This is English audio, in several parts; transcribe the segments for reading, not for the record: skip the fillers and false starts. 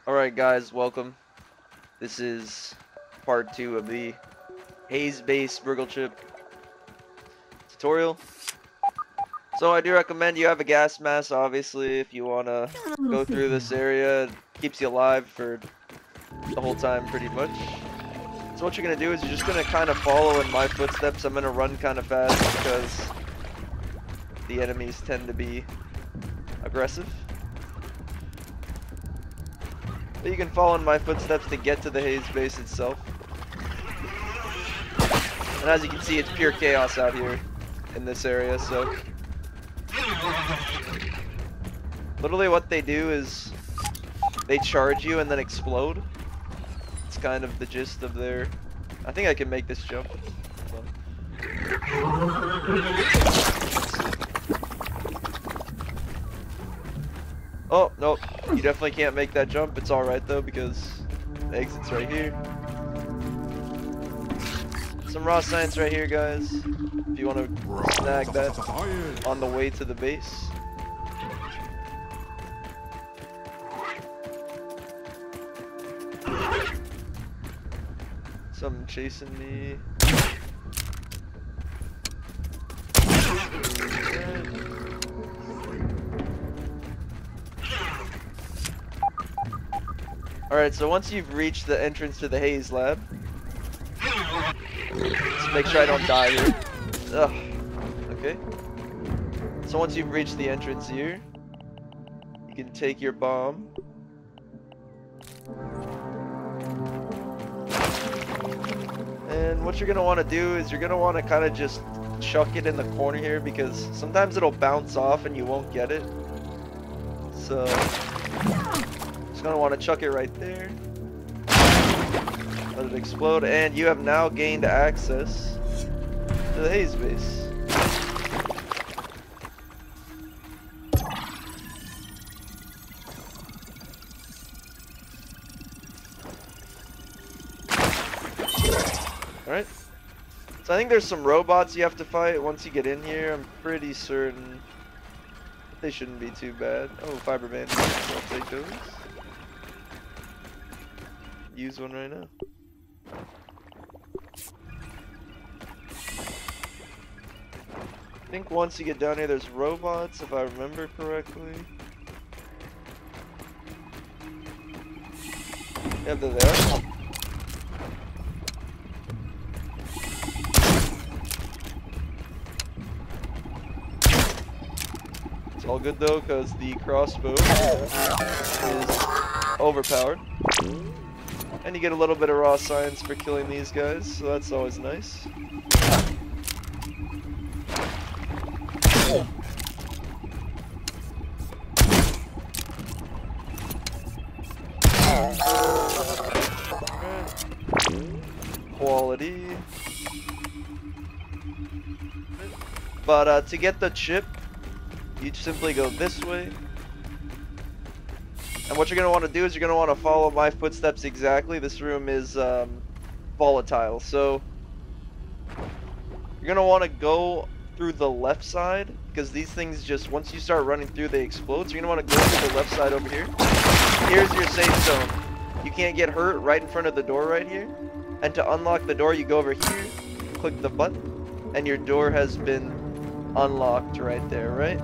Alright guys, welcome. This is part 2 of the Haze Base BURG.L Chip tutorial. So I do recommend you have a gas mask, obviously, if you want to go through this area. It keeps you alive for the whole time, pretty much. So what you're going to do is you're just going to kind of follow in my footsteps. I'm going to run kind of fast because the enemies tend to be aggressive. But you can follow in my footsteps to get to the Haze base itself. And as you can see, it's pure chaos out here in this area, so literally what they do is they charge you and then explode. It's kind of the gist of their... I think I can make this jump. Oh, nope. You definitely can't make that jump. It's alright though, because the exit's right here. Some raw science right here, guys. If you want to snag that on the way to the base. Something chasing me. Alright, so once you've reached the entrance to the Haze lab, just make sure I don't die here. Ugh. Okay. So once you've reached the entrance here, you can take your bomb. And what you're going to want to do is you're going to want to kind of just chuck it in the corner here, because sometimes it'll bounce off and you won't get it. So just going to want to chuck it right there. Let it explode, and you have now gained access to the Haze base. Alright. So I think there's some robots you have to fight once you get in here. I'm pretty certain they shouldn't be too bad. Oh, fiber bandages. I'll take those. Use one right now. I think once you get down here there's robots, if I remember correctly. Yeah, they're there. It's all good though, because the crossbow is overpowered. And you get a little bit of raw science for killing these guys, so that's always nice. Quality. But to get the chip, you simply go this way. And what you're going to want to do is you're going to want to follow my footsteps exactly. This room is volatile, so you're going to want to go through the left side, because these things just, once you start running through, they explode. So you're going to want to go to the left side over here. Here's your safe zone. You can't get hurt right in front of the door right here. And to unlock the door, you go over here, click the button, and your door has been unlocked right there, right?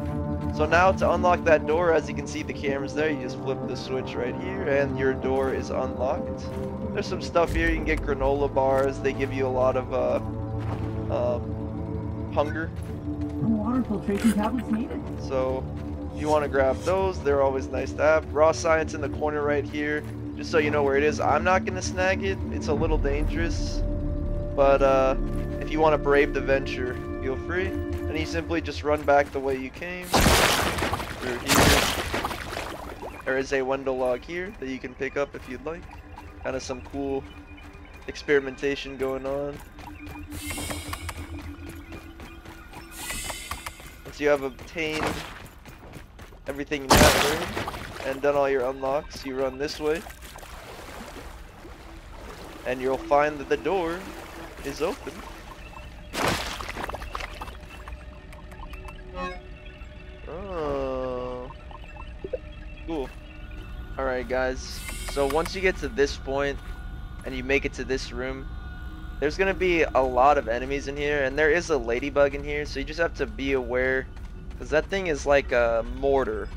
So now to unlock that door, as you can see the camera's there, you just flip the switch right here and your door is unlocked. There's some stuff here. You can get granola bars. They give you a lot of hunger. Water filtration tablets needed. So if you want to grab those, they're always nice to have. Raw science in the corner right here, just so you know where it is. I'm not going to snag it. It's a little dangerous. But if you want to brave the venture, feel free. And you simply just run back the way you came. Through here. There is a window log here that you can pick up if you'd like. Kind of some cool experimentation going on. Once you have obtained everything in that room and done all your unlocks, you run this way. And you'll find that the door is open. Oh. Cool. Alright guys, So once you get to this point and you make it to this room, there's gonna be a lot of enemies in here, and there is a ladybug in here, so you just have to be aware, because that thing is like a mortar.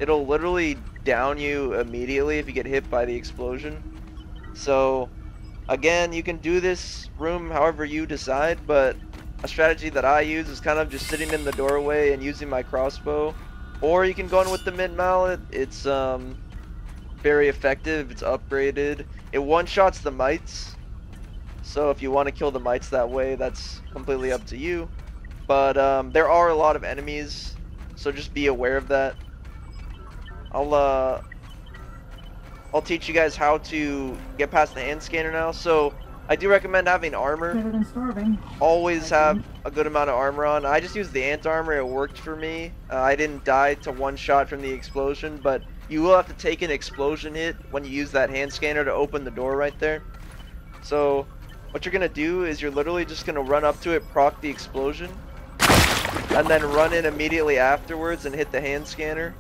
It'll literally down you immediately if you get hit by the explosion. So again, you can do this room however you decide, but a strategy that I use is kind of just sitting in the doorway and using my crossbow. Or you can go in with the mint mallet. It's very effective. It's upgraded. It one-shots the mites. So if you want to kill the mites that way, that's completely up to you. But there are a lot of enemies, so just be aware of that. I'll teach you guys how to get past the hand scanner now. So I do recommend having armor. Better than starving. Always have a good amount of armor on. I just used the ant armor. It worked for me. I didn't die to one shot from the explosion, but you will have to take an explosion hit when you use that hand scanner to open the door right there. So what you're going to do is you're literally just going to run up to it, proc the explosion, and then run in immediately afterwards and hit the hand scanner.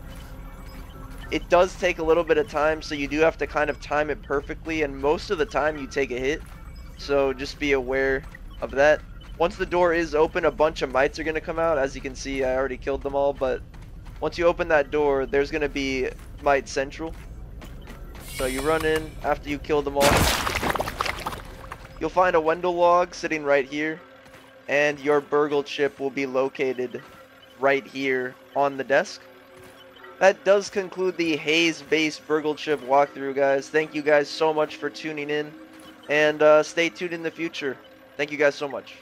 It does take a little bit of time, so you do have to kind of time it perfectly, and most of the time you take a hit. So just be aware of that. Once the door is open, a bunch of mites are going to come out. As you can see, I already killed them all, but once you open that door, there's going to be mite central. So you run in after you kill them all. You'll find a Wendell log sitting right here, and your BURG.L chip will be located right here on the desk. That does conclude the Haze Base BURG.L chip walkthrough, guys. Thank you guys so much for tuning in, and stay tuned in the future. Thank you guys so much.